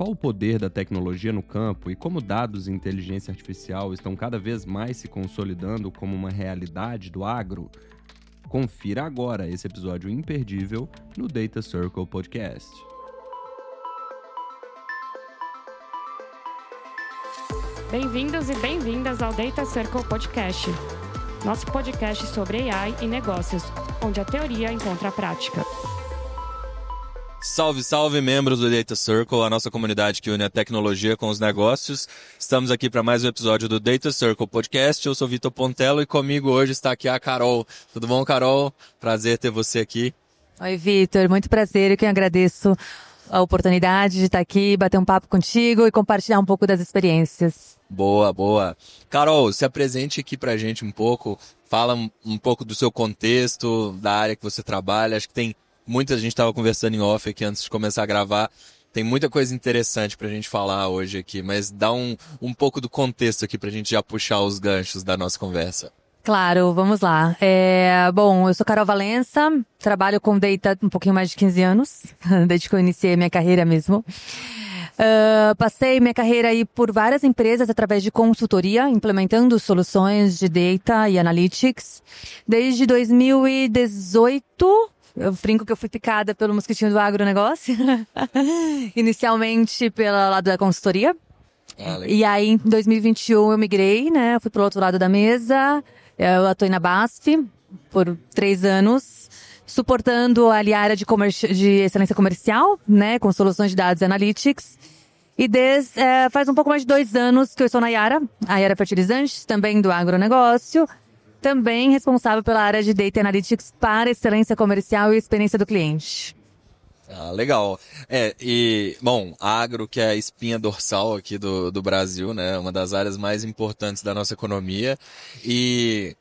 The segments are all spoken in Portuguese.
qual o poder da tecnologia no campo e como dados e inteligência artificial estão cada vez mais se consolidando como uma realidade do agro? Confira agora esse episódio imperdível no Data Circle Podcast. Bem-vindos e bem-vindas ao Data Circle Podcast, nosso podcast sobre AI e negócios, onde a teoria encontra a prática. Salve, salve, membros do Data Circle, a nossa comunidade que une a tecnologia com os negócios. Estamos aqui para mais um episódio do Data Circle Podcast. Eu sou Vitor Pontello e comigo hoje está aqui a Carol. Tudo bom, Carol? Prazer ter você aqui. Oi, Vitor. Muito prazer. Eu que agradeço a oportunidade de estar aqui, bater um papo contigo e compartilhar um pouco das experiências. Boa, boa. Carol, se apresente aqui pra gente um pouco. Fala um pouco do seu contexto, da área que você trabalha. Acho que tem muita gente estava conversando em off aqui antes de começar a gravar. Tem muita coisa interessante pra gente falar hoje aqui, mas dá um pouco do contexto aqui pra gente já puxar os ganchos da nossa conversa. Claro, vamos lá. Bom, eu sou Carol Valença, trabalho com Data um pouquinho mais de 15 anos, desde que eu iniciei minha carreira mesmo. Passei minha carreira aí por várias empresas através de consultoria, implementando soluções de Data e Analytics. Desde 2018, eu brinco que eu fui picada pelo mosquitinho do agronegócio, inicialmente pelo lado da consultoria. E aí, em 2021, eu migrei, né? Eu fui pro outro lado da mesa. Eu atuei na BASF por 3 anos, suportando ali a área de excelência comercial, né? Com soluções de dados e analytics. E faz um pouco mais de 2 anos que eu estou na Yara, a Yara Fertilizantes, também do agronegócio. Também responsável pela área de Data Analytics para excelência comercial e experiência do cliente. Legal. Bom, agro, que é a espinha dorsal aqui do Brasil, né? Uma das áreas mais importantes da nossa economia. E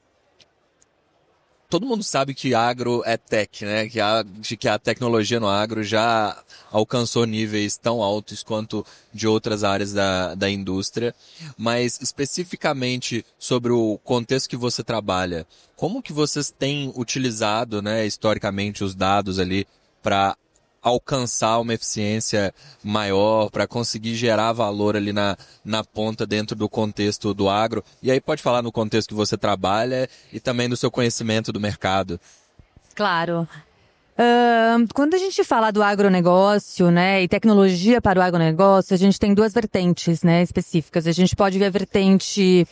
todo mundo sabe que agro é tech, né? Que a tecnologia no agro já alcançou níveis tão altos quanto de outras áreas da indústria. Mas especificamente sobre o contexto que você trabalha, como que vocês têm utilizado, né, historicamente os dados ali para alcançar uma eficiência maior, para conseguir gerar valor ali na ponta dentro do contexto do agro? E aí pode falar no contexto que você trabalha e também do seu conhecimento do mercado. Claro. Quando a gente fala do agronegócio, né, e tecnologia para o agronegócio, a gente tem 2 vertentes, né, específicas. A gente pode ver a vertente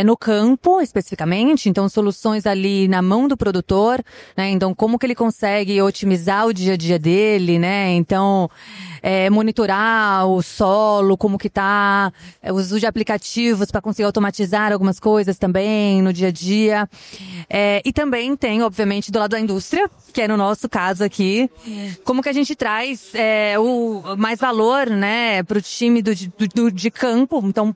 no campo, especificamente, então soluções ali na mão do produtor, né, então como que ele consegue otimizar o dia a dia dele, né, então monitorar o solo, como que tá, o uso de aplicativos para conseguir automatizar algumas coisas também no dia a dia. E também tem, obviamente, do lado da indústria, que é no nosso caso aqui, como que a gente traz o mais valor, né, para o time de campo, então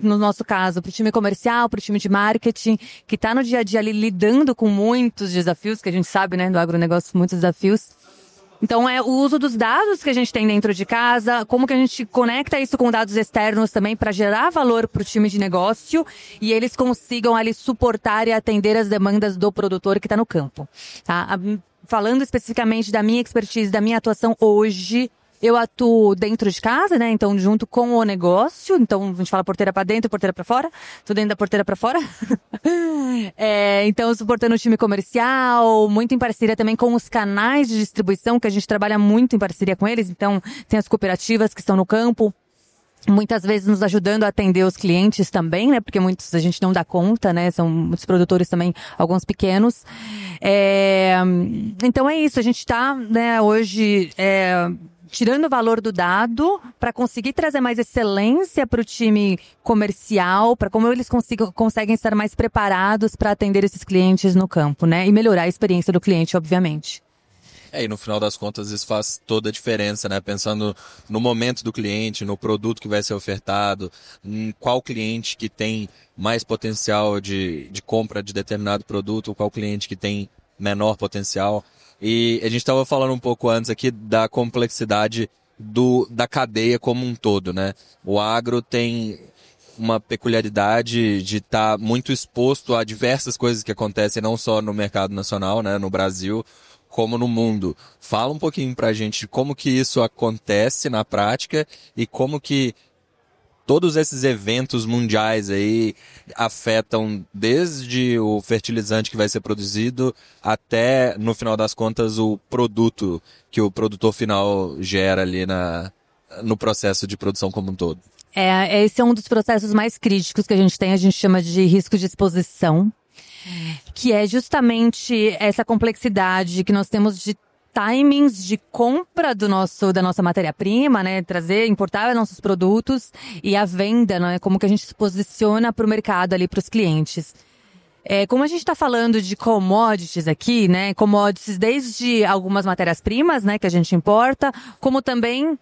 no nosso caso, para o time comercial, para o time de marketing, que está no dia a dia ali lidando com muitos desafios, que a gente sabe, né, do agronegócio, muitos desafios. Então, o uso dos dados que a gente tem dentro de casa, como que a gente conecta isso com dados externos também para gerar valor para o time de negócio e eles consigam ali suportar e atender as demandas do produtor que está no campo. Tá? Falando especificamente da minha expertise, da minha atuação hoje, eu atuo dentro de casa, né? Então, junto com o negócio. Então, a gente fala porteira para dentro, porteira para fora. Tô dentro da porteira para fora. Então, suportando o time comercial, muito em parceria também com os canais de distribuição, que a gente trabalha muito em parceria com eles. Então, tem as cooperativas que estão no campo, muitas vezes nos ajudando a atender os clientes também, né? Porque muitos a gente não dá conta, né? São muitos produtores também, alguns pequenos. Então, é isso. A gente está, né, hoje tirando o valor do dado para conseguir trazer mais excelência para o time comercial, para como eles conseguem estar mais preparados para atender esses clientes no campo, né? E melhorar a experiência do cliente, obviamente. E no final das contas isso faz toda a diferença, né? Pensando no momento do cliente, no produto que vai ser ofertado, em qual cliente que tem mais potencial de compra de determinado produto, qual cliente que tem menor potencial. E a gente estava falando um pouco antes aqui da complexidade da cadeia como um todo, né? O agro tem uma peculiaridade de estar muito exposto a diversas coisas que acontecem não só no mercado nacional, né, no Brasil, como no mundo. Fala um pouquinho pra gente de como que isso acontece na prática e como que todos esses eventos mundiais aí afetam desde o fertilizante que vai ser produzido até, no final das contas, o produto que o produtor final gera ali no processo de produção como um todo. Esse é um dos processos mais críticos que a gente chama de risco de exposição, que é justamente essa complexidade que nós temos de timings de compra da nossa matéria-prima, né? Importar nossos produtos e a venda, né? Como que a gente se posiciona para o mercado ali, para os clientes. Como a gente está falando de commodities aqui, né? Commodities desde algumas matérias-primas, né? Que a gente importa, como também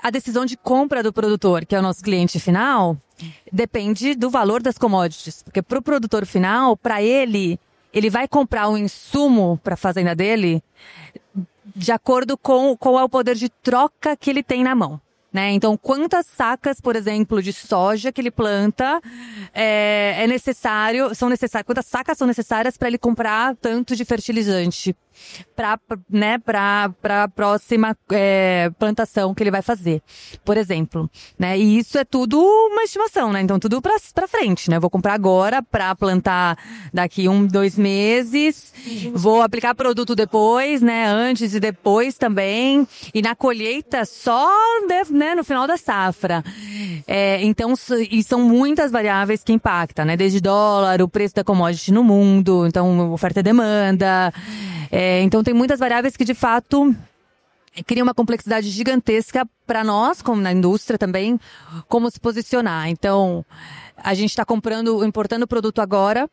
a decisão de compra do produtor, que é o nosso cliente final, depende do valor das commodities. Porque para o produtor final, para ele vai comprar um insumo para a fazenda dele de acordo com qual é o poder de troca que ele tem na mão, né? Então, quantas sacas, por exemplo, de soja que ele planta quantas sacas são necessárias para ele comprar tanto de fertilizante para a próxima plantação que ele vai fazer, por exemplo, né? E isso é tudo uma estimação, né? Então tudo para frente, né? Vou comprar agora para plantar daqui 2 meses, vou aplicar produto depois, né? Antes e depois também, e na colheita só, né? No final da safra. Então, e são muitas variáveis que impactam, né? Desde dólar, o preço da commodity no mundo, então oferta e demanda. Então tem muitas variáveis que de fato criam uma complexidade gigantesca para nós, como na indústria também, como se posicionar. Então a gente está importando o produto agora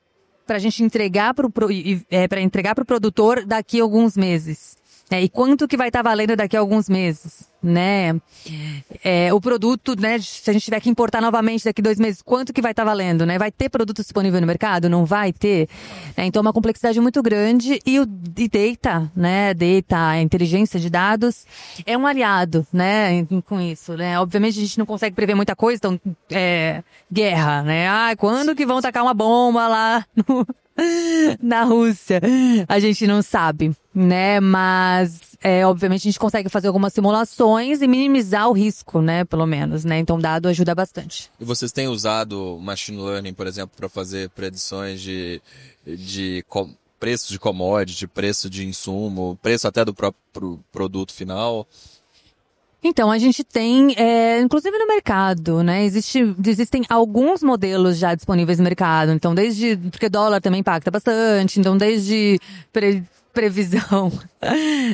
para a gente entregar para o produtor daqui a alguns meses. E quanto que vai estar valendo daqui a alguns meses, né? O produto, né? Se a gente tiver que importar novamente daqui a 2 meses, quanto que vai estar valendo, né? Vai ter produto disponível no mercado? Não vai ter? Então, é uma complexidade muito grande e data, né? A inteligência de dados é um aliado, né? Com isso, né? Obviamente, a gente não consegue prever muita coisa, então, guerra, né? Quando que vão tacar uma bomba lá na Rússia? A gente não sabe, né? Mas, obviamente, a gente consegue fazer algumas simulações e minimizar o risco, né? Pelo menos, né? Então, dado ajuda bastante. E vocês têm usado machine learning, por exemplo, para fazer predições de preço de commodity, preço de insumo, preço até do próprio produto final? Então, a gente tem, inclusive no mercado, né? Existem alguns modelos já disponíveis no mercado. Então, porque dólar também impacta bastante. Então, desde previsão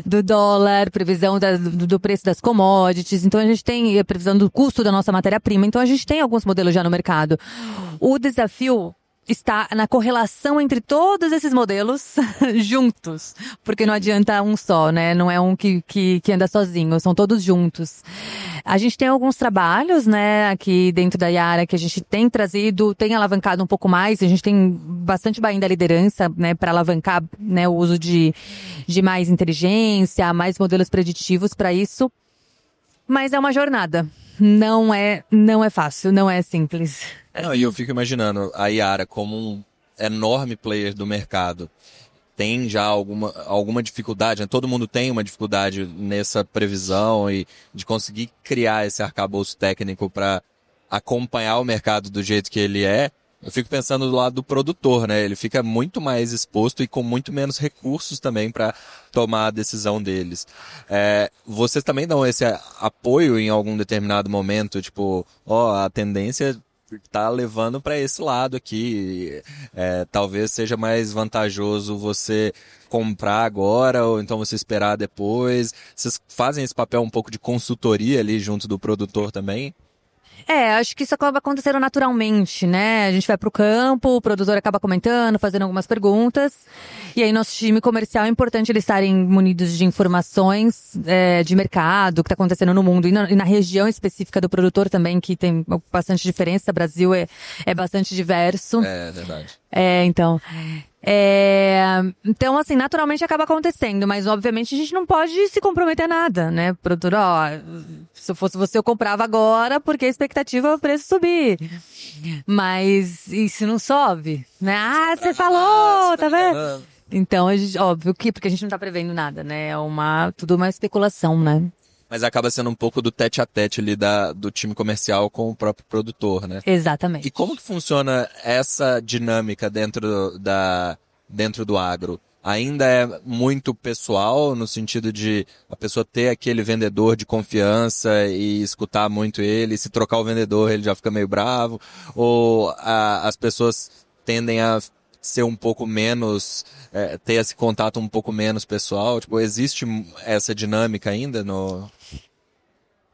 do dólar, previsão do preço das commodities. Então, a gente tem previsão do custo da nossa matéria-prima. Então, a gente tem alguns modelos já no mercado. O desafio está na correlação entre todos esses modelos juntos, porque não adianta um só, né? Não é um que anda sozinho, são todos juntos. A gente tem alguns trabalhos, né, aqui dentro da Yara que a gente tem tem alavancado um pouco mais, a gente tem bastante bainha da liderança, né, para alavancar, né, o uso de mais inteligência, mais modelos preditivos para isso, mas é uma jornada. Não é fácil, não é simples. E eu fico imaginando a Yara como um enorme player do mercado. Tem já alguma dificuldade, né? Todo mundo tem uma dificuldade nessa previsão e de conseguir criar esse arcabouço técnico para acompanhar o mercado do jeito que ele é. Eu fico pensando do lado do produtor, né? Ele fica muito mais exposto e com muito menos recursos também para tomar a decisão deles. Vocês também dão esse apoio em algum determinado momento? Tipo, a tendência tá levando para esse lado aqui. Talvez seja mais vantajoso você comprar agora ou então você esperar depois. Vocês fazem esse papel um pouco de consultoria ali junto do produtor também? Acho que isso acaba acontecendo naturalmente, né? A gente vai pro campo, o produtor acaba comentando, fazendo algumas perguntas. E aí, nosso time comercial, é importante eles estarem munidos de informações de mercado, o que está acontecendo no mundo. E na região específica do produtor também, que tem bastante diferença. O Brasil é bastante diverso. É verdade. Então, assim, naturalmente acaba acontecendo, mas obviamente a gente não pode se comprometer a nada, né? Produtor, se eu fosse você, eu comprava agora, porque a expectativa é o preço subir. Mas e se não sobe? Né? Você falou, tá vendo? Então, óbvio que, porque a gente não tá prevendo nada, né? Tudo uma especulação, né? Mas acaba sendo um pouco do tete a tete ali do time comercial com o próprio produtor, né? Exatamente. E como que funciona essa dinâmica dentro do agro? Ainda é muito pessoal, no sentido de a pessoa ter aquele vendedor de confiança e escutar muito ele, se trocar o vendedor ele já fica meio bravo, ou as pessoas tendem a ser um pouco menos, ter esse contato um pouco menos pessoal? Tipo, existe essa dinâmica ainda no...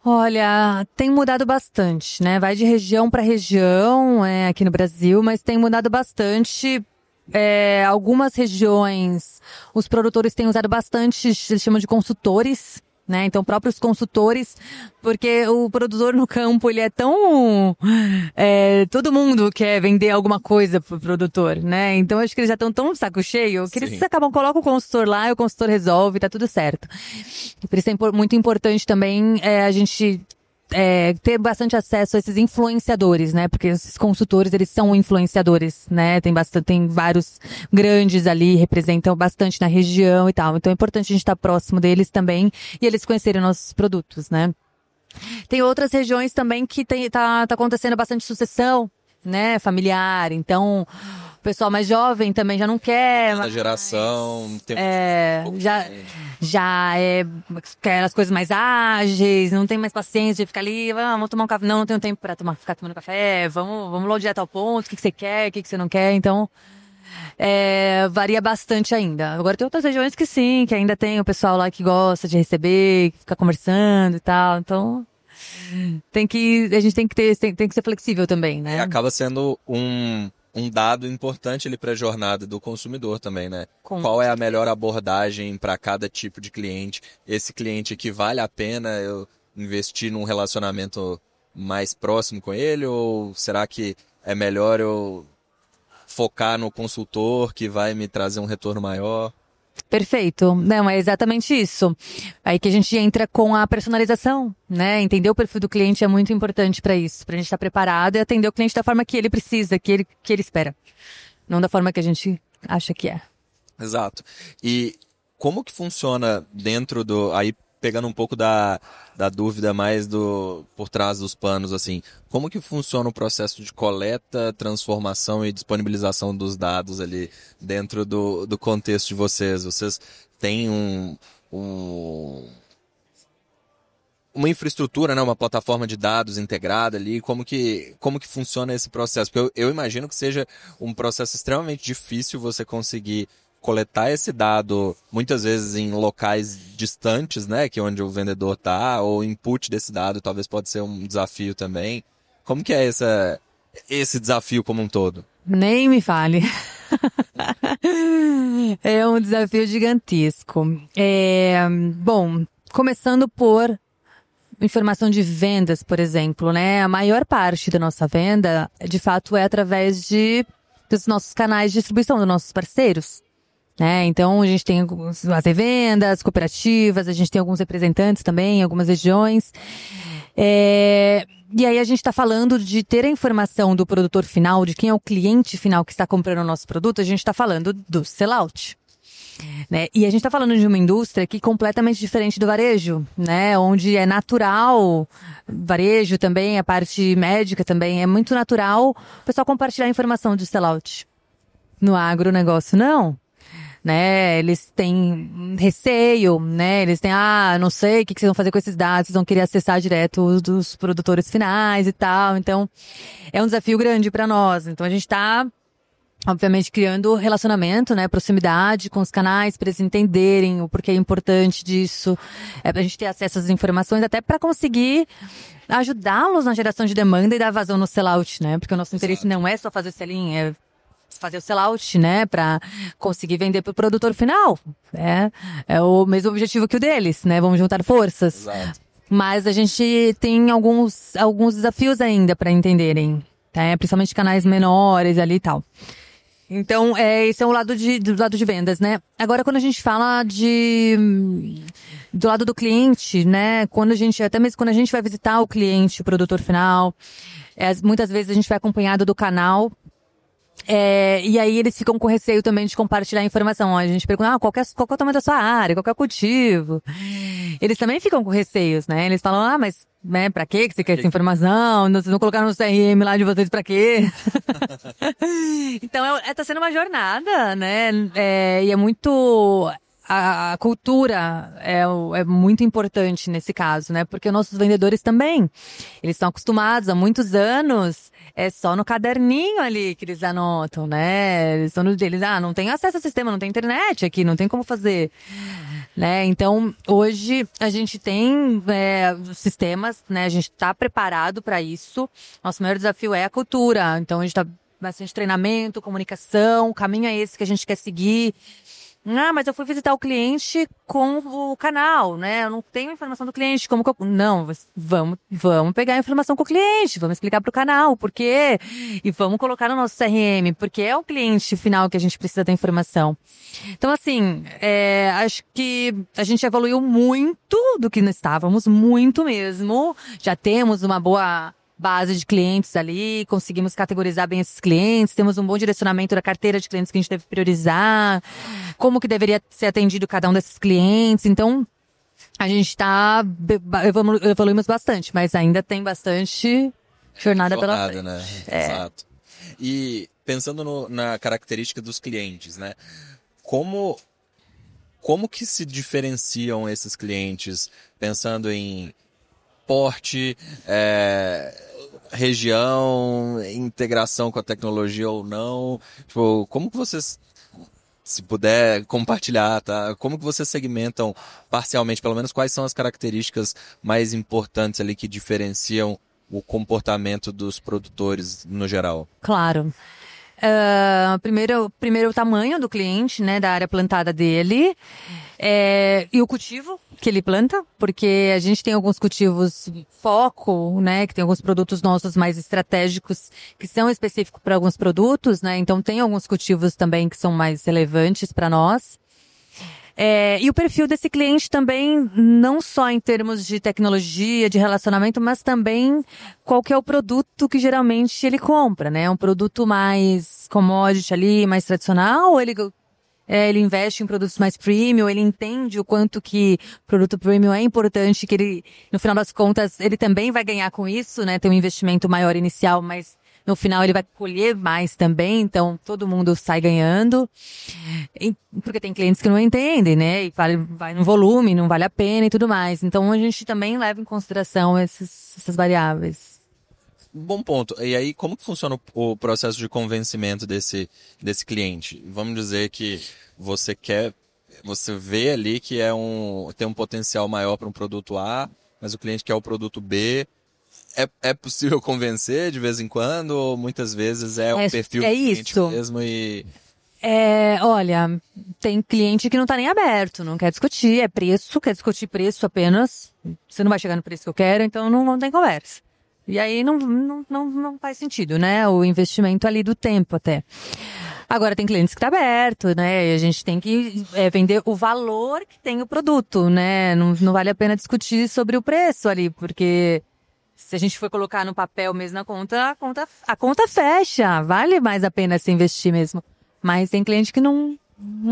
Olha, tem mudado bastante, né? Vai de região para região, aqui no Brasil, mas tem mudado bastante. Algumas regiões, os produtores têm usado bastante, eles chamam de consultores, né? Então, próprios consultores, porque o produtor no campo, ele é tão... todo mundo quer vender alguma coisa pro produtor, né? Então, acho que eles já estão tão de saco cheio, que eles colocam o consultor lá e o consultor resolve, tá tudo certo. Por isso é muito importante também a gente... ter bastante acesso a esses influenciadores, né? Porque esses consultores, eles são influenciadores, né? Tem vários grandes ali, representam bastante na região e tal. Então é importante a gente estar próximo deles também e eles conhecerem nossos produtos, né? Tem outras regiões também que tá acontecendo bastante sucessão, né? Familiar. Então, o pessoal mais jovem também já não quer. A geração tem já quer as coisas mais ágeis, não tem mais paciência de ficar ali, vamos tomar um café. Não tenho tempo para ficar tomando café, vamos logo direto ao ponto, o que você quer, o que você não quer. Então, varia bastante ainda. Agora tem outras regiões que sim, que ainda tem o pessoal lá que gosta de receber, que fica conversando e tal. Então, a gente tem que ser flexível também, né? Acaba sendo um dado importante ali para a jornada do consumidor também, né? Qual é a melhor abordagem para cada tipo de cliente? Esse cliente que vale a pena eu investir num relacionamento mais próximo com ele? Ou será que é melhor eu focar no consultor que vai me trazer um retorno maior? Perfeito. Não, é exatamente isso. Aí que a gente entra com a personalização, né? Entender o perfil do cliente é muito importante para isso, pra gente estar preparado e atender o cliente da forma que ele precisa, que ele espera. Não da forma que a gente acha que é. Exato. E como que funciona dentro aí pegando um pouco da dúvida mais por trás dos panos, assim, como que funciona o processo de coleta, transformação e disponibilização dos dados ali dentro do contexto de vocês? Vocês têm uma infraestrutura, né, uma plataforma de dados integrada ali, como que funciona esse processo? Porque eu imagino que seja um processo extremamente difícil você conseguir coletar esse dado, muitas vezes em locais distantes, né, que é onde o vendedor está, ou o input desse dado talvez pode ser um desafio também. Como que é esse desafio como um todo? Nem me fale. É um desafio gigantesco. Bom, começando por informação de vendas, por exemplo, né? A maior parte da nossa venda, de fato, é através dos nossos canais de distribuição, dos nossos parceiros. Né? Então, a gente tem as revendas, cooperativas, a gente tem alguns representantes também em algumas regiões. E aí a gente está falando de ter a informação do produtor final, de quem é o cliente final que está comprando o nosso produto, a gente está falando do sellout. Né? E a gente está falando de uma indústria que é completamente diferente do varejo, né? Onde é natural, varejo também, a parte médica também, é muito natural o pessoal compartilhar informação de sellout. No agronegócio, não. Né, eles têm receio, né, eles têm, não sei o que vocês vão fazer com esses dados, vocês vão querer acessar direto dos produtores finais e tal, então é um desafio grande para nós. Então a gente está, obviamente, criando relacionamento, né, proximidade com os canais para eles entenderem o porquê é importante disso, para a gente ter acesso às informações, até para conseguir ajudá-los na geração de demanda e dar vazão no sellout, né, porque o nosso interesse não é só fazer o selling, é fazer o sellout, né, para conseguir vender para o produtor final. É o mesmo objetivo que o deles, né? Vamos juntar forças. Exato. Mas a gente tem alguns desafios ainda para entenderem, tá? Principalmente canais menores ali e tal. Então, esse é o lado do lado de vendas, né? Agora, quando a gente fala do lado do cliente, né? Até mesmo quando a gente vai visitar o cliente, o produtor final, muitas vezes a gente vai acompanhado do canal E aí eles ficam com receio também de compartilhar informação. A gente pergunta, qual que é o tamanho da sua área, qual que é o cultivo? Eles também ficam com receios, né? Eles falam, mas né, pra quê que você quer essa informação? Vocês não colocaram no CRM lá de vocês pra quê? Então, tá sendo uma jornada, né? E é muito... A cultura é muito importante nesse caso, né? Porque nossos vendedores também, eles estão acostumados há muitos anos, é só no caderninho ali que eles anotam, né? Eles estão no deles, não tem acesso ao sistema, não tem internet aqui, não tem como fazer, né? Então, hoje a gente tem sistemas, né? A gente está preparado para isso. Nosso maior desafio é a cultura. Então, a gente está bastante treinamento, comunicação, o caminho é esse que a gente quer seguir. Mas eu fui visitar o cliente com o canal, né? Eu não tenho informação do cliente, como que eu... Não, vamos pegar a informação com o cliente, vamos explicar pro canal por quê, e vamos colocar no nosso CRM, porque é o cliente final que a gente precisa da informação. Então, assim, acho que a gente evoluiu muito do que nós estávamos, muito mesmo. Já temos uma boa base de clientes ali, conseguimos categorizar bem esses clientes, temos um bom direcionamento da carteira de clientes que a gente deve priorizar, como que deveria ser atendido cada um desses clientes. Então, a gente evoluímos bastante, mas ainda tem bastante jornada pela frente. Né? Exato. E pensando na característica dos clientes, né? Como que se diferenciam esses clientes, pensando em porte, região, integração com a tecnologia ou não? Tipo, como que vocês, se puder compartilhar, tá? Como que vocês segmentam parcialmente, pelo menos quais são as características mais importantes ali que diferenciam o comportamento dos produtores no geral? Claro. Primeiro o tamanho do cliente, né, da área plantada dele, e o cultivo que ele planta, porque a gente tem alguns cultivos foco, né, que tem alguns produtos nossos mais estratégicos que são específicos para alguns produtos, né, então tem alguns cultivos também que são mais relevantes para nós. E o perfil desse cliente também, não só em termos de tecnologia, de relacionamento, mas também qual que é o produto que geralmente ele compra, né? Um produto mais commodity ali, mais tradicional, ou ele investe em produtos mais premium, ele entende o quanto que produto premium é importante, que ele, no final das contas, ele também vai ganhar com isso, né? Tem um investimento maior inicial, mas no final ele vai colher mais também, então todo mundo sai ganhando. Porque tem clientes que não entendem, né? E vai no volume, não vale a pena e tudo mais. Então a gente também leva em consideração essas variáveis. Bom ponto. E aí, como que funciona o processo de convencimento desse cliente? Vamos dizer que você vê ali que tem um potencial maior para um produto A, mas o cliente quer o produto B. É possível convencer de vez em quando, ou muitas vezes o perfil do cliente mesmo e... Olha, tem cliente que não tá nem aberto, não quer discutir, quer discutir preço apenas. Você não vai chegar no preço que eu quero, então não tem conversa. E aí não faz sentido, né? O investimento ali do tempo até. Agora tem clientes que tá aberto, né? E a gente tem que vender o valor que tem o produto, né? Não vale a pena discutir sobre o preço ali, porque se a gente for colocar no papel mesmo na conta, a conta fecha. Vale mais a pena se investir mesmo. Mas tem cliente que não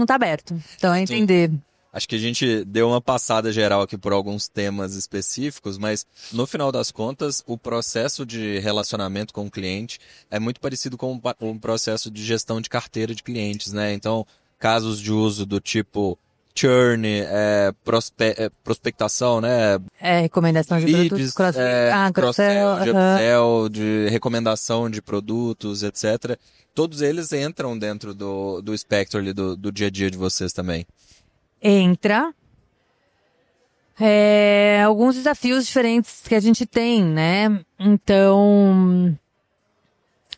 tá aberto. Então é entender. Acho que a gente deu uma passada geral aqui por alguns temas específicos, mas no final das contas, o processo de relacionamento com o cliente é muito parecido com um processo de gestão de carteira de clientes, né? Então, casos de uso do tipo churn, prospectação, né? Recomendação de leads, produtos, cross-sell, de upsell, de recomendação de produtos, etc. Todos eles entram dentro do espectro ali do dia a dia de vocês também. Entra. Alguns desafios diferentes que a gente tem, né? Então,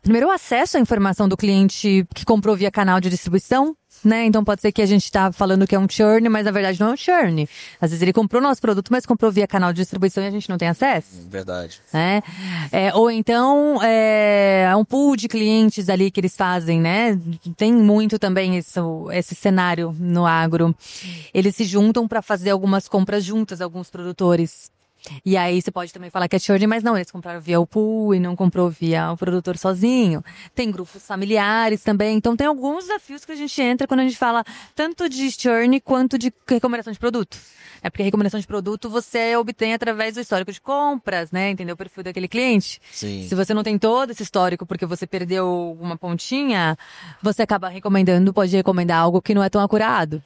primeiro, o acesso à informação do cliente que comprou via canal de distribuição, né? Então pode ser que a gente está falando que é um churn, mas na verdade não é um churn. Às vezes ele comprou nosso produto, mas comprou via canal de distribuição e a gente não tem acesso. Verdade. Né? Ou então é um pool de clientes ali que eles fazem, né? Tem muito também esse cenário no agro. Eles se juntam para fazer algumas compras juntas, alguns produtores. E aí você pode também falar que é churn, mas não, eles compraram via o pool e não comprou via o produtor sozinho. Tem grupos familiares também. Então tem alguns desafios que a gente entra quando a gente fala tanto de churn quanto de recomendação de produto. É porque a recomendação de produto você obtém através do histórico de compras, né? Entendeu? O perfil daquele cliente. Sim. Se você não tem todo esse histórico porque você perdeu uma pontinha, você acaba recomendando, pode recomendar algo que não é tão acurado.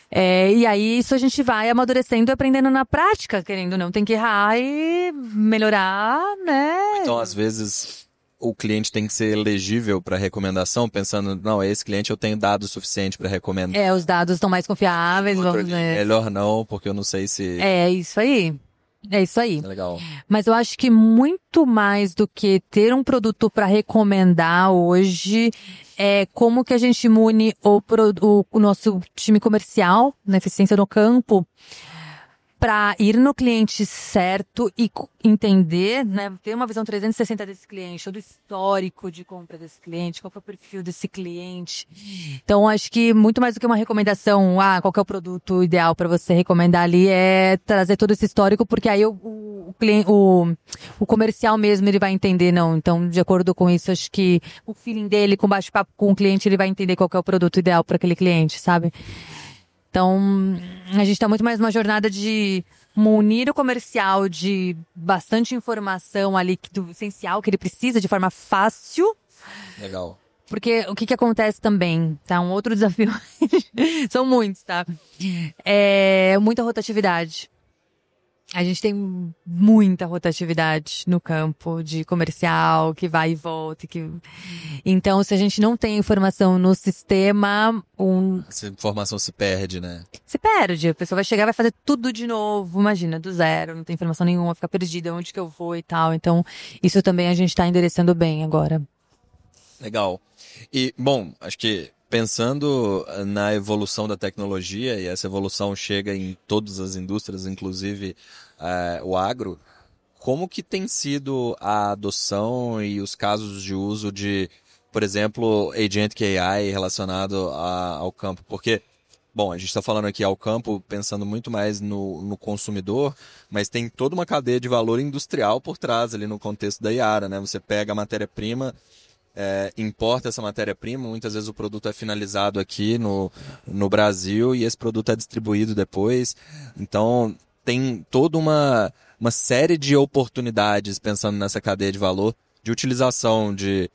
E aí isso a gente vai amadurecendo e aprendendo na prática, querendo ou não. Tem que errar e melhorar, né? Então, às vezes, o cliente tem que ser elegível para recomendação, pensando, não, esse cliente eu tenho dados suficientes para recomendar. Os dados estão mais confiáveis, vamos dizer. Melhor não, porque eu não sei se... É isso aí. É isso aí. Legal. Mas eu acho que muito mais do que ter um produto para recomendar hoje, é como que a gente mune o nosso time comercial, na eficiência no campo, para ir no cliente certo e entender, né, ter uma visão 360 desse cliente, do histórico de compra desse cliente, qual é o perfil desse cliente. Então, acho que muito mais do que uma recomendação, qual que é o produto ideal para você recomendar ali, é trazer todo esse histórico, porque aí o comercial mesmo, ele vai entender, não. Então, de acordo com isso, acho que o feeling dele, com o bate-papo com o cliente, ele vai entender qual que é o produto ideal para aquele cliente, sabe? Então, a gente está muito mais numa jornada de munir o comercial de bastante informação ali, do essencial que ele precisa, de forma fácil. Legal. Porque o que acontece também, tá? Um outro desafio, são muitos, tá? Muita rotatividade. A gente tem muita rotatividade no campo de comercial, que vai e volta. Então, se a gente não tem informação no sistema... Essa informação se perde, né? Se perde. A pessoa vai chegar e vai fazer tudo de novo. Imagina, do zero, não tem informação nenhuma, fica perdida, onde que eu vou e tal. Então, isso também a gente está endereçando bem agora. Legal. E, bom, acho que pensando na evolução da tecnologia, e essa evolução chega em todas as indústrias, inclusive o agro, como que tem sido a adoção e os casos de uso de, por exemplo, Agentic AI relacionado ao campo? Porque, bom, a gente está falando aqui ao campo pensando muito mais no consumidor, mas tem toda uma cadeia de valor industrial por trás ali no contexto da Yara, né? Você pega a matéria-prima, importa essa matéria-prima, muitas vezes o produto é finalizado aqui no Brasil e esse produto é distribuído depois. Então, tem toda uma série de oportunidades, pensando nessa cadeia de valor, de utilização de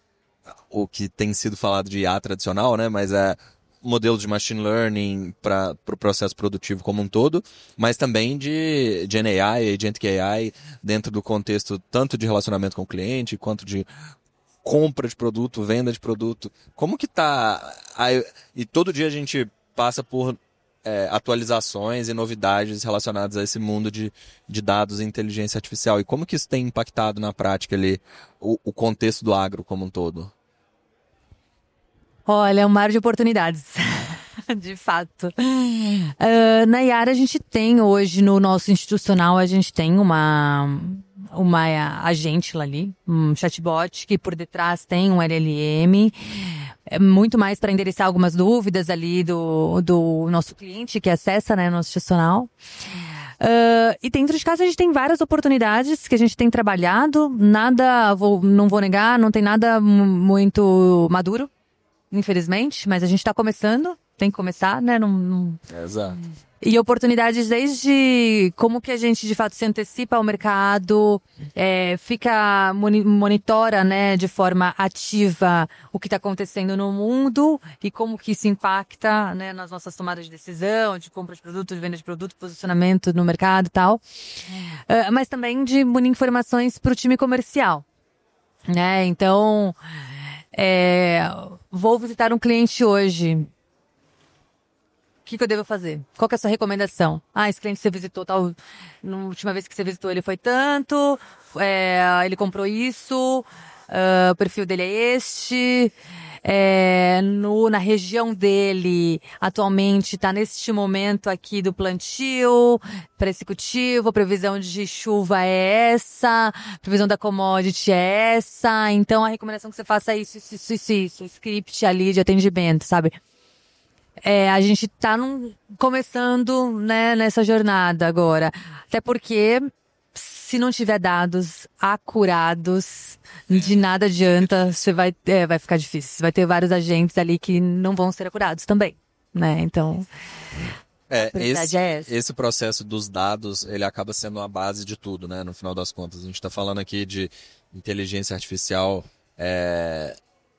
o que tem sido falado de IA tradicional, né? Mas modelos de machine learning para o processo produtivo como um todo, mas também de GenAI, Agentic AI, dentro do contexto tanto de relacionamento com o cliente, quanto de compra de produto, venda de produto. Como que tá? E todo dia a gente passa por atualizações e novidades relacionadas a esse mundo de dados e inteligência artificial. E como que isso tem impactado na prática ali o contexto do agro como um todo? Olha, é um mar de oportunidades. De fato. Na Yara, a gente tem hoje, no nosso institucional, a gente tem uma agente lá ali, um chatbot, que por detrás tem um LLM, muito mais para endereçar algumas dúvidas ali do nosso cliente que acessa, né, nosso institucional. E dentro de casa a gente tem várias oportunidades que a gente tem trabalhado, não vou negar, não tem nada muito maduro, infelizmente, mas a gente está começando, tem que começar, né? Exato. E oportunidades desde como que a gente de fato se antecipa ao mercado, monitora, né, de forma ativa o que está acontecendo no mundo e como que isso impacta, né, nas nossas tomadas de decisão, de compra de produto, de venda de produto, posicionamento no mercado e tal. Mas também de munir informações para o time comercial, né? Então, vou visitar um cliente hoje. O que eu devo fazer? Qual que é a sua recomendação? Esse cliente que você visitou, na última vez que você visitou ele foi tanto, ele comprou isso, o perfil dele é este, na região dele, atualmente está neste momento aqui do plantio, para esse cultivo, a previsão de chuva é essa, a previsão da commodity é essa, então a recomendação que você faça é isso, o script ali de atendimento, sabe? A gente tá começando, né, nessa jornada agora. Até porque se não tiver dados acurados, de nada adianta, você vai ficar difícil. Você vai ter vários agentes ali que não vão ser acurados também, né? Então, a prioridade é essa. Esse processo dos dados, ele acaba sendo a base de tudo, né? No final das contas, a gente está falando aqui de inteligência artificial.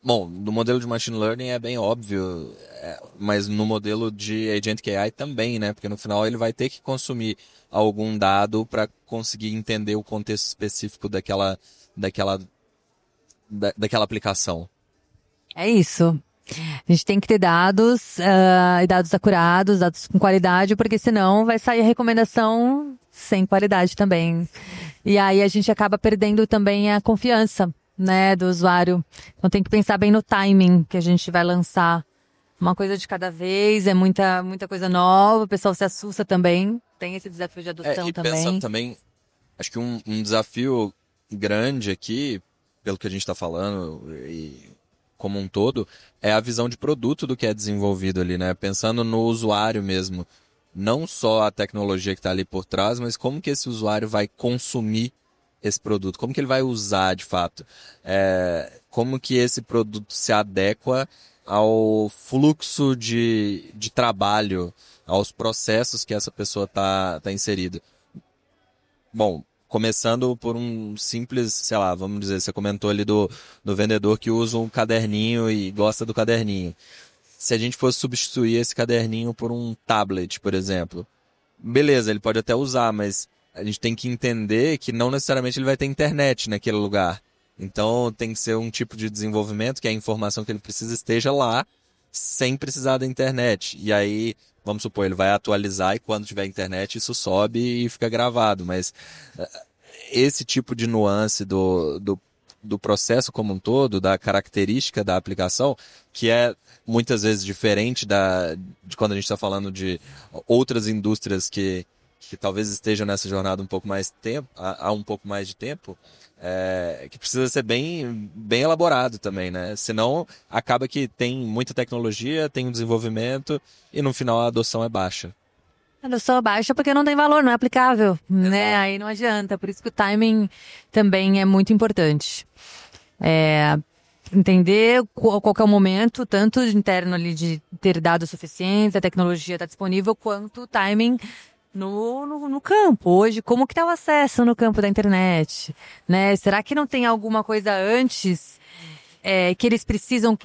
Bom, no modelo de machine learning é bem óbvio, mas no modelo de agentic AI também, né? Porque no final ele vai ter que consumir algum dado para conseguir entender o contexto específico daquela aplicação. É isso. A gente tem que ter dados, e dados acurados, dados com qualidade, porque senão vai sair a recomendação sem qualidade também. E aí a gente acaba perdendo também a confiança, né, do usuário. Então tem que pensar bem no timing que a gente vai lançar. Uma coisa de cada vez, é muita coisa nova, o pessoal se assusta também. Tem esse desafio de adoção também. Pensando também, acho que um desafio grande aqui, pelo que a gente está falando, e como um todo, é a visão de produto do que é desenvolvido ali, né? Pensando no usuário mesmo. Não só a tecnologia que está ali por trás, mas como que esse usuário vai consumir esse produto, como que ele vai usar de fato, como que esse produto se adequa ao fluxo de trabalho, aos processos que essa pessoa tá inserida. Bom, começando por um simples, sei lá, vamos dizer, você comentou ali do vendedor que usa um caderninho e gosta do caderninho. Se a gente fosse substituir esse caderninho por um tablet, por exemplo, beleza, ele pode até usar, mas a gente tem que entender que não necessariamente ele vai ter internet naquele lugar. Então tem que ser um tipo de desenvolvimento que a informação que ele precisa esteja lá, sem precisar da internet. E aí, vamos supor, ele vai atualizar e quando tiver internet isso sobe e fica gravado. Mas esse tipo de nuance do processo como um todo, da característica da aplicação, que é muitas vezes diferente de quando a gente está falando de outras indústrias que talvez estejam nessa jornada um pouco mais tempo, há um pouco mais de tempo, que precisa ser bem elaborado também, né? Senão acaba que tem muita tecnologia, tem um desenvolvimento e no final a adoção é baixa. A adoção é baixa porque não tem valor, não é aplicável, né? Aí não adianta, por isso que o timing também é muito importante. Entender qual que é o momento, tanto interno ali de ter dados suficientes, a tecnologia está disponível, quanto o timing no campo. Hoje, como que está o acesso no campo da internet? Né? Será que não tem alguma coisa antes que eles precisam,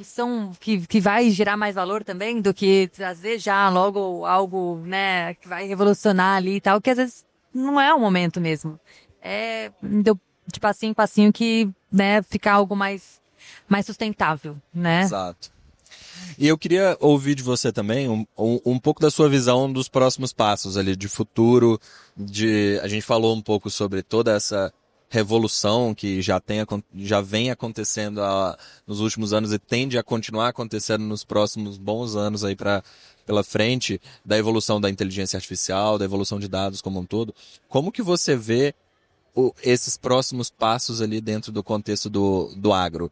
que vai gerar mais valor também, do que trazer já logo algo, né, que vai revolucionar ali e tal, que às vezes não é o momento mesmo. De passinho em passinho que, né, ficar algo mais sustentável, né? Exato. E eu queria ouvir de você também um pouco da sua visão dos próximos passos ali, de futuro, a gente falou um pouco sobre toda essa revolução que já vem acontecendo nos últimos anos e tende a continuar acontecendo nos próximos bons anos aí pela frente, da evolução da inteligência artificial, da evolução de dados como um todo. Como que você vê esses próximos passos ali dentro do contexto do agro?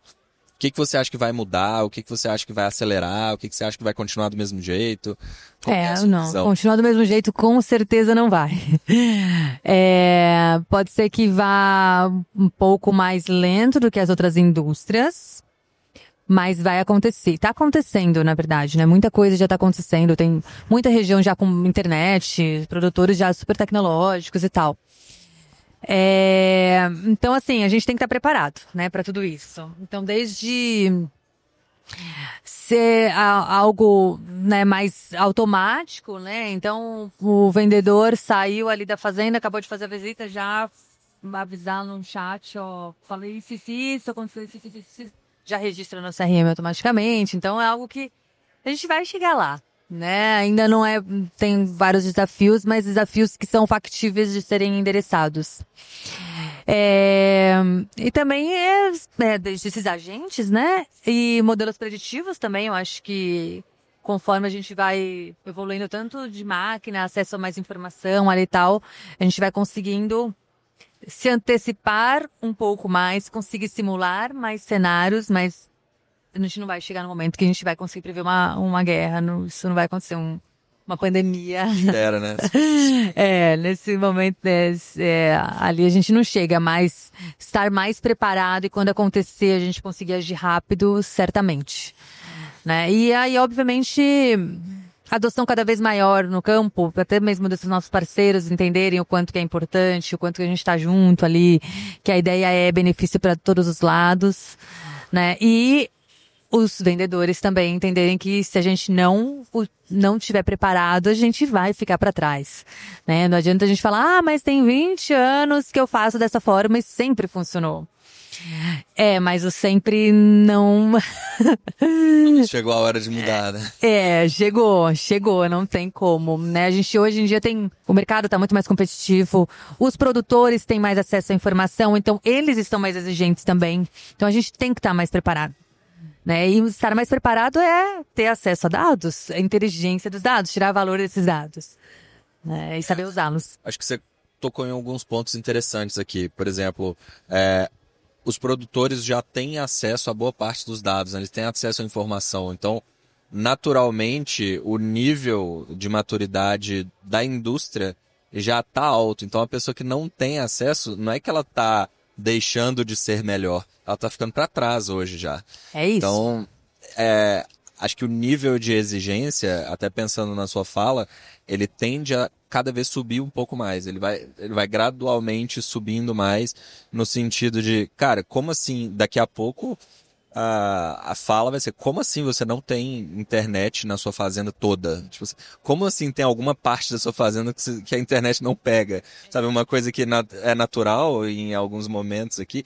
O que você acha que vai mudar? O que você acha que vai acelerar? O que você acha que vai continuar do mesmo jeito? Continuar do mesmo jeito com certeza não vai. Pode ser que vá um pouco mais lento do que as outras indústrias, mas vai acontecer. Está acontecendo, na verdade, né? Muita coisa já está acontecendo. Tem muita região já com internet, produtores já super tecnológicos e tal. Então, assim, a gente tem que estar preparado, né, para tudo isso. Então, desde ser algo, né, mais automático, né? Então, o vendedor saiu ali da fazenda, acabou de fazer a visita, já avisar no chat, ó, falei isso, aconteceu isso, já registra no CRM automaticamente. Então, é algo que a gente vai chegar lá. Né? Ainda não tem vários desafios, mas desafios que são factíveis de serem endereçados. E também desses agentes, né? E modelos preditivos também, eu acho que conforme a gente vai evoluindo tanto de máquina, acesso a mais informação ali e tal, a gente vai conseguindo se antecipar um pouco mais, conseguir simular mais cenários, mas a gente não vai chegar no momento que a gente vai conseguir prever uma guerra. Isso não vai acontecer. uma pandemia. Era, né? Nesse momento, ali a gente não chega, mas estar mais preparado e quando acontecer a gente conseguir agir rápido, certamente. Né? E aí, obviamente, adoção cada vez maior no campo, até mesmo desses nossos parceiros entenderem o quanto que é importante, o quanto que a gente está junto ali, que a ideia é benefício para todos os lados, né? E os vendedores também entenderem que se a gente não estiver preparado, a gente vai ficar para trás, né? Não adianta a gente falar, mas tem 20 anos que eu faço dessa forma e sempre funcionou. Mas o sempre não... Chegou a hora de mudar, né? Chegou, não tem como, né? A gente hoje em dia o mercado está muito mais competitivo, os produtores têm mais acesso à informação, então eles estão mais exigentes também. Então a gente tem que estar mais preparado, né? E estar mais preparado é ter acesso a dados, a inteligência dos dados, tirar valor desses dados, né? E saber usá-los. Acho que você tocou em alguns pontos interessantes aqui. Por exemplo, os produtores já têm acesso a boa parte dos dados, né? Eles têm acesso à informação. Então, naturalmente, o nível de maturidade da indústria já está alto. Então, a pessoa que não tem acesso, não é que ela está deixando de ser melhor, ela está ficando para trás hoje já. É isso. Então, acho que o nível de exigência, até pensando na sua fala, ele tende a cada vez subir um pouco mais. Ele vai gradualmente subindo mais no sentido de, cara, como assim daqui a pouco a fala vai ser, como assim você não tem internet na sua fazenda toda? Tipo, como assim tem alguma parte da sua fazenda que a internet não pega? Sabe, uma coisa que é natural em alguns momentos aqui,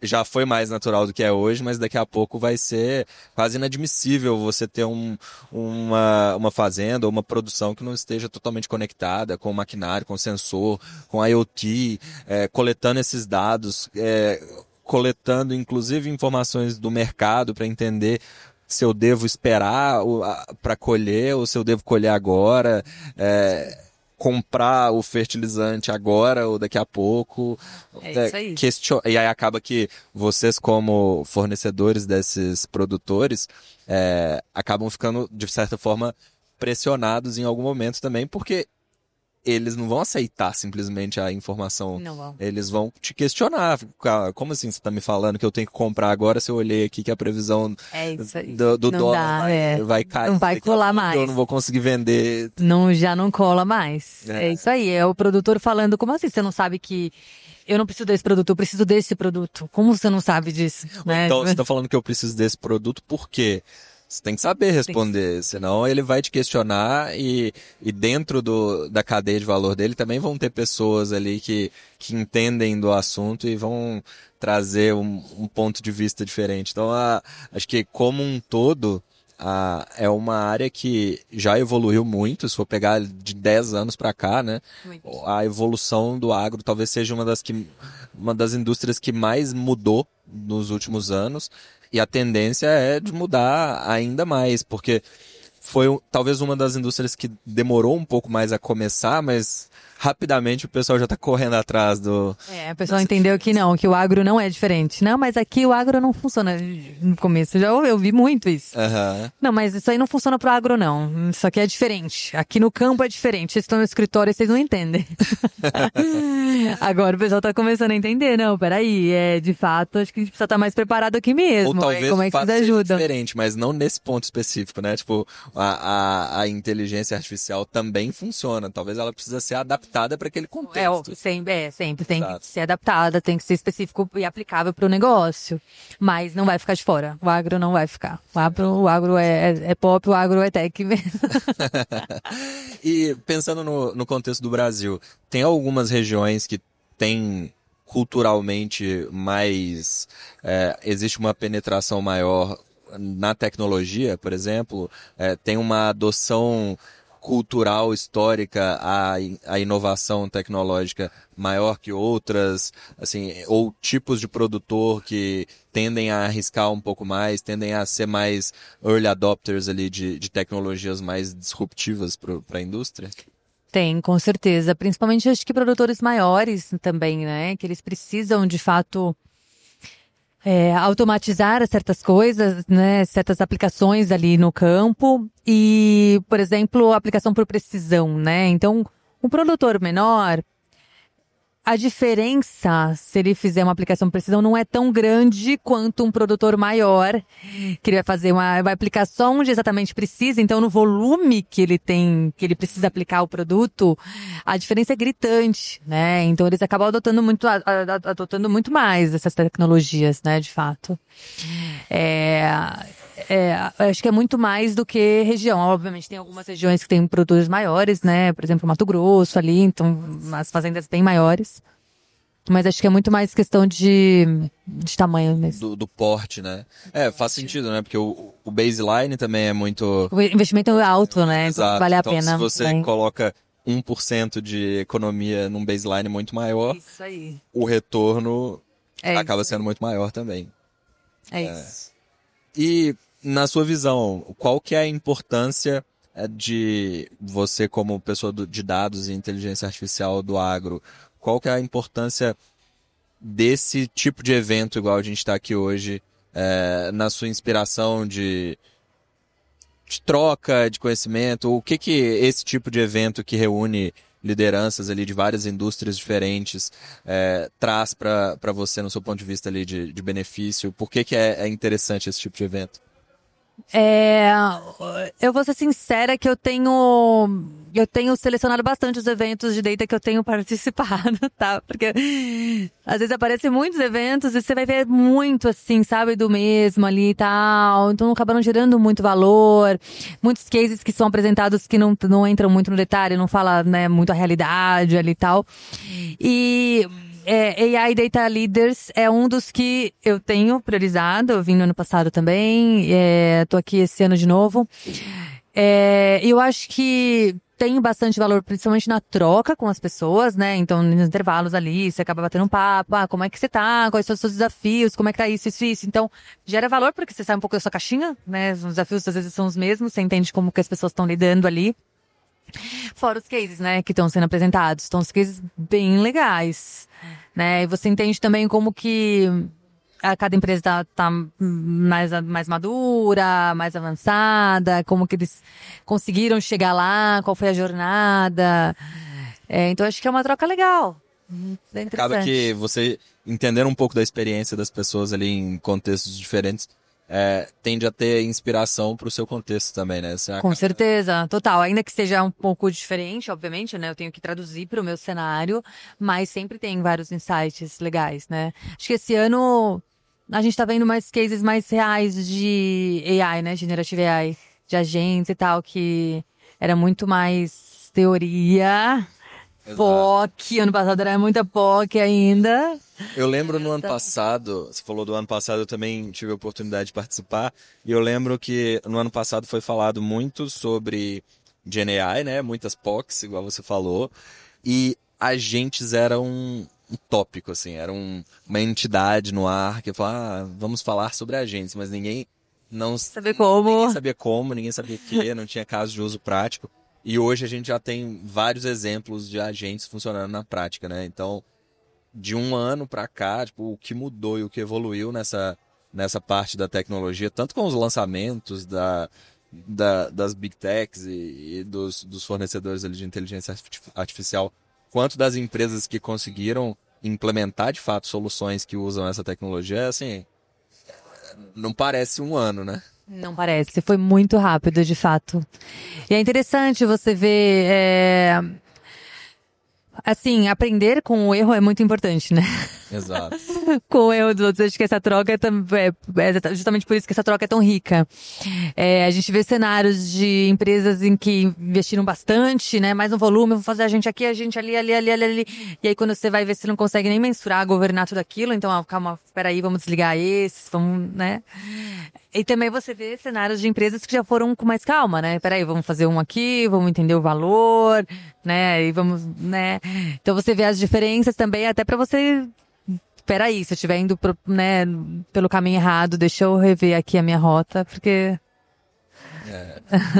já foi mais natural do que é hoje, mas daqui a pouco vai ser quase inadmissível você ter uma fazenda ou uma produção que não esteja totalmente conectada com o maquinário, com o sensor, com a IoT, coletando esses dados, coletando inclusive informações do mercado para entender se eu devo esperar para colher ou se eu devo colher agora, comprar o fertilizante agora ou daqui a pouco. Isso aí. E aí acaba que vocês, como fornecedores desses produtores, acabam ficando, de certa forma, pressionados em algum momento também, porque eles não vão aceitar simplesmente a informação. Não vão. Eles vão te questionar. Como assim você está me falando que eu tenho que comprar agora se eu olhei aqui que a previsão do dólar vai cair? Não vai colar mais. Eu não vou conseguir vender. Já não cola mais. É isso aí. É o produtor falando, como assim? Você não sabe que eu não preciso desse produto, eu preciso desse produto. Como você não sabe disso? Né? Então, você está falando que eu preciso desse produto por quê? Você tem que saber responder, senão ele vai te questionar e dentro da cadeia de valor dele também vão ter pessoas ali que entendem do assunto e vão trazer um ponto de vista diferente. Então, acho que como um todo, é uma área que já evoluiu muito, se for pegar de 10 anos para cá, né? Muito. A evolução do agro talvez seja uma das indústrias que mais mudou nos últimos anos. E a tendência é de mudar ainda mais, porque foi talvez uma das indústrias que demorou um pouco mais a começar, mas rapidamente o pessoal já está correndo atrás do... O pessoal entendeu que o agro não é diferente. Não, mas aqui o agro não funciona. No começo eu vi muito isso. Uhum. Não, mas isso aí não funciona pro agro, não. Isso aqui é diferente. Aqui no campo é diferente. Vocês estão no escritório e vocês não entendem. Agora o pessoal tá começando a entender. Não, peraí. De fato, acho que a gente precisa estar mais preparado aqui mesmo. Ou talvez como é que vocês ajudam? Diferente, mas não nesse ponto específico, né? Tipo, a inteligência artificial também funciona. Talvez ela precisa ser adaptada para aquele contexto. Sempre tem que ser adaptada, tem que ser específico e aplicável para o negócio. Mas não vai ficar de fora. O agro não vai ficar. O agro é pop, o agro é tech mesmo. E pensando no contexto do Brasil, tem algumas regiões que têm culturalmente mais... existe uma penetração maior na tecnologia, por exemplo, tem uma adoção cultural, histórica, a inovação tecnológica maior que outras, assim, ou tipos de produtor que tendem a arriscar um pouco mais, tendem a ser mais early adopters ali de tecnologias mais disruptivas para a indústria? Tem, com certeza. Principalmente acho que produtores maiores também, né? Que eles precisam, de fato, automatizar certas coisas, né, certas aplicações ali no campo e, por exemplo, aplicação por precisão, né? Então, um produtor menor, a diferença, se ele fizer uma aplicação por precisão, não é tão grande quanto um produtor maior, que ele vai fazer vai aplicar só onde exatamente precisa, então no volume que ele tem, que ele precisa aplicar o produto, a diferença é gritante, né? Então eles acabam adotando muito mais essas tecnologias, né, de fato. Acho que é muito mais do que região. Obviamente tem algumas regiões que têm produtores maiores, né? Por exemplo, Mato Grosso ali, então as fazendas bem maiores. Mas acho que é muito mais questão de tamanho mesmo. Do porte, né? Faz sentido, né? Porque o baseline também é muito... O investimento é alto, né? Exato. Então vale a então, pena. Se você coloca 1% de economia num baseline muito maior, isso aí. O retorno acaba isso. sendo muito maior também. É isso. E, na sua visão, qual que é a importância de você, como pessoa de dados e inteligência artificial do agro, qual que é a importância desse tipo de evento, igual a gente está aqui hoje, na sua inspiração de troca de conhecimento? O que esse tipo de evento que reúne lideranças ali de várias indústrias diferentes traz para você, no seu ponto de vista ali de benefício? Por que é interessante esse tipo de evento? Eu vou ser sincera que eu tenho selecionado bastante os eventos de data que eu tenho participado, tá? Porque às vezes aparecem muitos eventos e você vai ver muito assim, sabe, do mesmo ali e tal. Então acabaram gerando muito valor. Muitos cases que são apresentados que não entram muito no detalhe, não fala, né, muito a realidade ali e tal. E AI Data Leaders é um dos que eu tenho priorizado. Eu vim no ano passado também, tô aqui esse ano de novo. Eu acho que tem bastante valor, principalmente na troca com as pessoas, né? Então, nos intervalos ali, você acaba batendo um papo, como é que você tá, quais são os seus desafios, como é que tá isso. Então, gera valor porque você sai um pouco da sua caixinha, né? Os desafios às vezes são os mesmos, você entende como que as pessoas estão lidando ali. Fora os cases, né, que estão sendo apresentados. Então, os cases bem legais, né? E você entende também como que cada empresa tá mais madura, mais avançada, como que eles conseguiram chegar lá, qual foi a jornada. Então, acho que é uma troca legal. Acaba que você, entendendo um pouco da experiência das pessoas ali em contextos diferentes, tende a ter inspiração para o seu contexto também, né? Com certeza, total. Ainda que seja um pouco diferente, obviamente, né? Eu tenho que traduzir para o meu cenário, mas sempre tem vários insights legais, né? Acho que esse ano a gente tá vendo mais cases mais reais de AI, né? Generative AI, de agentes e tal, que era muito mais teoria. Exato. POC, ano passado era muita POC ainda. Eu lembro no ano passado, você falou do ano passado, eu também tive a oportunidade de participar, e eu lembro que no ano passado foi falado muito sobre GenAI, né? Muitas POCs, igual você falou, e agentes eram um tópico, assim, era uma entidade no ar que falava, vamos falar sobre agentes, mas ninguém sabia como. Ninguém sabia como, ninguém sabia o que, não tinha caso de uso prático. E hoje a gente já tem vários exemplos de agentes funcionando na prática, né? Então, de um ano para cá, tipo, o que mudou e o que evoluiu nessa parte da tecnologia, tanto com os lançamentos das Big Techs e dos fornecedores ali de inteligência artificial, quanto das empresas que conseguiram implementar de fato soluções que usam essa tecnologia, assim, não parece um ano, né? Não parece, foi muito rápido, de fato. E é interessante você ver, assim, aprender com o erro é muito importante, né? Exato. Com o erro dos outros, acho que essa troca é justamente por isso que essa troca é tão rica. A gente vê cenários de empresas em que investiram bastante, né? Mais um volume, vou fazer a gente aqui, a gente ali. E aí quando você vai ver, você não consegue nem mensurar, governar tudo aquilo. Então, calma, peraí, vamos desligar esses, vamos, né? E também você vê cenários de empresas que já foram com mais calma, né? Peraí, vamos fazer um aqui, vamos entender o valor, né? E vamos, né? Então você vê as diferenças também, até pra você... Peraí, se eu estiver indo pelo caminho errado, deixa eu rever aqui a minha rota, porque...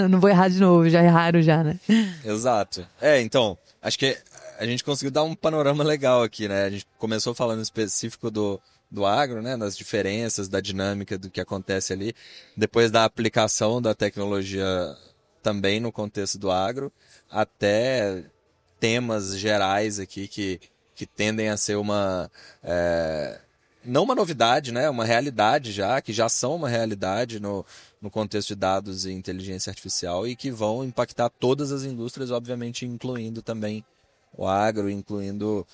não vou errar de novo, já erraram já, né? Exato. Então, acho que a gente conseguiu dar um panorama legal aqui, né? A gente começou falando específico do do agro, né, nas diferenças, da dinâmica do que acontece ali, depois da aplicação da tecnologia também no contexto do agro, até temas gerais aqui que tendem a ser não uma novidade, né, uma realidade que já são uma realidade no contexto de dados e inteligência artificial e que vão impactar todas as indústrias, obviamente incluindo também o agro, incluindo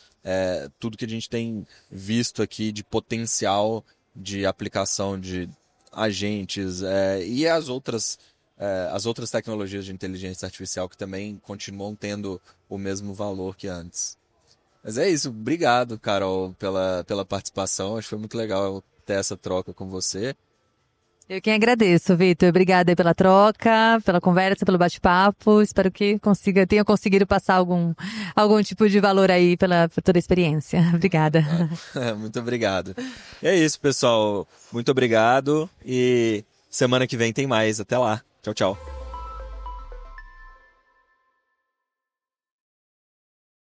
tudo que a gente tem visto aqui de potencial de aplicação de agentes e as outras tecnologias de inteligência artificial que também continuam tendo o mesmo valor que antes. Mas é isso, obrigado, Carol, pela participação, acho que foi muito legal ter essa troca com você. Eu quem agradeço, Vitor. Obrigada aí pela troca, pela conversa, pelo bate-papo. Espero que tenha conseguido passar algum tipo de valor aí por toda a experiência. Obrigada. Muito obrigado. E é isso, pessoal. Muito obrigado e semana que vem tem mais. Até lá. Tchau, tchau.